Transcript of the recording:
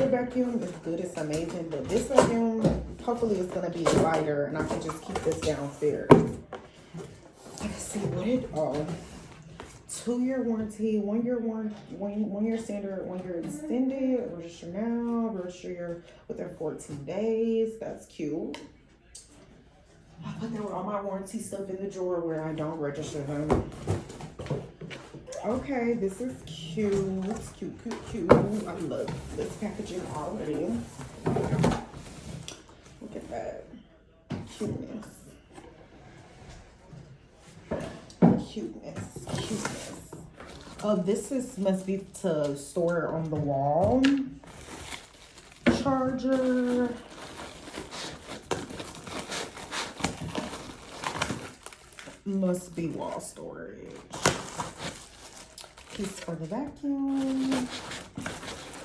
other vacuum is good, it's amazing, but this vacuum, hopefully it's gonna be lighter and I can just keep this downstairs. Let's see what it, 2-year warranty, 1-year warranty, 1 year standard, 1 year extended, register now, register within 14 days. That's cute. I put that with all my warranty stuff in the drawer where I don't register them. Okay, this is cute. It's cute. I love this packaging already. Look at that. Cuteness. This must be to store it on the wall. Charger. Must be wall storage. Piece for the vacuum.